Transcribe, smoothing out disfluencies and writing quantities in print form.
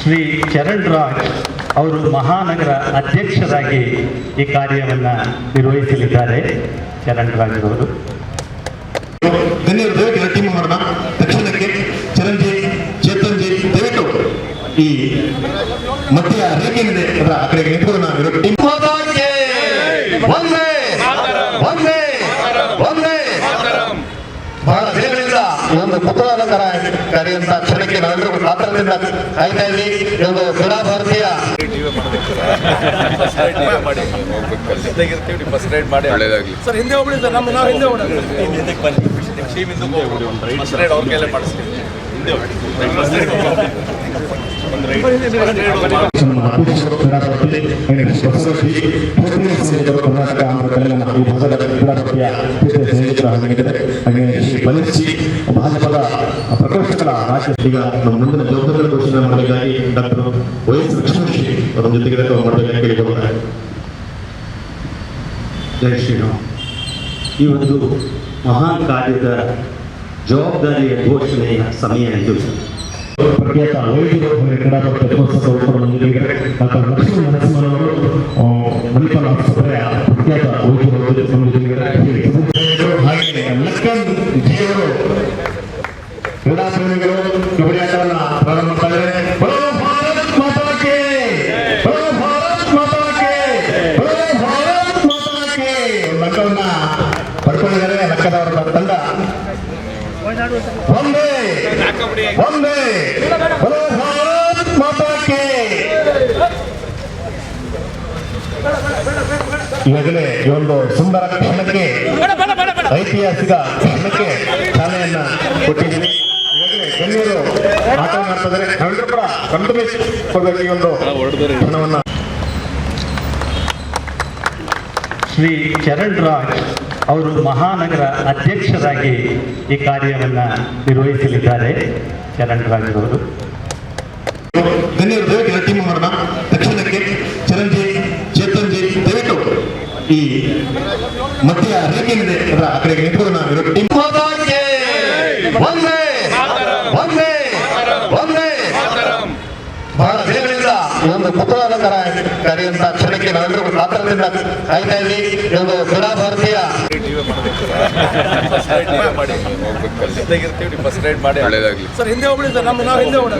ಶ್ರೀ ಚರಣ್ ರಾಜ್ ಅವರು ಮಹಾನಗರ ಅಧ್ಯಕ್ಷರಾಗಿ ಈ ಕಾರ್ಯವನ್ನು ನಿರ್ವಹಿಸಲಿದ್ದಾರೆ. ಚರಣ್ ರಾಜ್ ಅವರು ಧನ್ಯವಾದ ಟೀಮ್ ಅವರನ್ನ ತಕ್ಷಣಕ್ಕೆ ಚರಂಜಿ ಚೇತನ್ಜಿ ದಯವಿಟ್ಟು ಈ ಮಧ್ಯ ರೇಖೆಯಿದೆ ಅದರ ಆ ಕಡೆಗೆ ನಿಂತ್ಕೊಂಡು ನಾವು ಟೀಮ್ ಬಹಳ ದಿನಗಳಿಂದ ಈ ಒಂದು ಕುತೂಹಲಕರ ಕಾರ್ಯಂತ ಕ್ಷಣಕ್ಕೆ ನಾವೆಲ್ಲರೂ ಕಾತರದಿಂದ ಕಾಯ್ತಾ ಇದ್ವಿ. ಈ ಒಂದು ಕ್ರೀಡಾ ಭಾರತೀಯ ಸರ್ ಹಿಂದೆ ಹೋಗ್ಬಿಡಿ ಸರ್, ನಾವು ಹಿಂದೆ ಕರ್ನಾಟಕ ಆಂಧ್ರ ತೆಲಂಗಾಣ ಈ ಭಾಗದ ಕ್ರೀಡಾಪಟುಯ ಸ್ನೇಹಿತರಾಗಿದ್ದಾರೆ. ಹಾಗೆ ಶ್ರೀ ಬಲಿಸಿ ಭಾಜಪದ ಪ್ರಕೋಷ್ಠಗಳ ರಾಜ್ಯ ಈಗ ನಮ್ಮ ಮುಂದಿನ ಜವಾಬ್ದಾರಿ ಘೋಷಣೆ ಮಾಡಬೇಕಾಗಿ ಡಾಕ್ಟರ್ ವೈಎಸ್ ಲಕ್ಷ್ಮಣಶ್ರೀ ಅವರ ಜೊತೆಗೆ ಮಾಡಬೇಕಾಗಿ ಕೇಳಿಕೊಳ್ಳುತ್ತಾರೆ. ಜೈ ಶ್ರೀರಾಮ್. ಈ ಒಂದು ಮಹಾನ್ ಕಾರ್ಯದ ಜವಾಬ್ದಾರಿಯ ಘೋಷಣೆಯ ಸಮಯ ಇದು. ಪ್ರಖ್ಯಾತ ವೈದ್ಯರು ಕ್ರೀಡಾಪಟು ಡಾಕ್ಟರ್ ಲಕ್ಷ್ಮೀ ನರಸಿಂಹನವರು ಮಣಿಪಾಲ್ ಆಸ್ಪತ್ರೆಯ ಪ್ರಖ್ಯಾತ ವೈದ್ಯರು ಹಾಗೆ ಲಕ್ಕನ್ ಜಿಯವರು ಕ್ರೀಡಾಪ್ರೇಮಿಗಳು ಕಬಡ್ಡಿ ಆಟವನ್ನು ಪ್ರಾರಂಭ ಮಾಡ್ತಾರೆ. ಲಕ್ಕವನ್ನ ಪಡ್ಕೊಂಡಿದ್ದಾರೆ. ಲಕ್ಕದವರ ತಂಡ ಒಂದೇ ಒಂದೇ ಭಾರತ್ ಮಾತಾಕ್ಕೆ ಈಗಾಗಲೇ ಈ ಒಂದು ಸುಂದರ ಕ್ಷಣಕ್ಕೆ ಐತಿಹಾಸಿಕ ಕ್ಷಣಕ್ಕೆ ಚಾಲನೆಯನ್ನ ಕೊಟ್ಟಿದ್ದೀವಿ. ಈಗಾಗಲೇ ಗಣ್ಯರು ಆಟ ಮಾಡ್ತಿದ್ದಾರೆ. ನಾವೆಲ್ಲರೂ ಕೂಡ ಕಂಡುಕೊಳ್ಳಬೇಕು ಈ ಒಂದು ಕ್ಷಣವನ್ನ. ಶ್ರೀ ಚರಣ್ ರಾಜ್ ಅವರು ಮಹಾನಗರ ಅಧ್ಯಕ್ಷರಾಗಿ ಈ ಕಾರ್ಯವನ್ನು ನಿರ್ವಹಿಸಲಿದ್ದಾರೆ. ಚರಣ್ ರಾಜ್ ಅವರು ಧನ್ಯವಾದ ಟೀಮ್ ಅವರನ್ನ ತಕ್ಷಣಕ್ಕೆ ಚರಂಜಿ ಚೇತನ್ಜಿ ದಯವಿಟ್ಟು ಈ ಮಧ್ಯ ರೇಖೆಯಿದೆ ಅದರ ಆ ಕಡೆಗೆ ನಿಂತ್ಕೊಂಡು ನಾವು ಟೀಮ್ ಬಹಳ ದಿನಗಳಿಂದ ಈ ಒಂದು ಕುತೂಹಲಕರ ಕಾರ್ಯಂತ ಕ್ಷಣಕ್ಕೆ ನಾವೆಲ್ಲರೂ ಕಾತರದಿಂದ ಕಾಯ್ತಾ ಇದ್ವಿ. ಈ ಒಂದು ಕ್ರೀಡಾ ಭಾರತೀಯ ಸರ್ ಹಿಂದೆ ಹೋಗ್ಬಿಡಿ ಸರ್, ನಾವು ಹಿಂದೆ ಹೋಗೋಣ.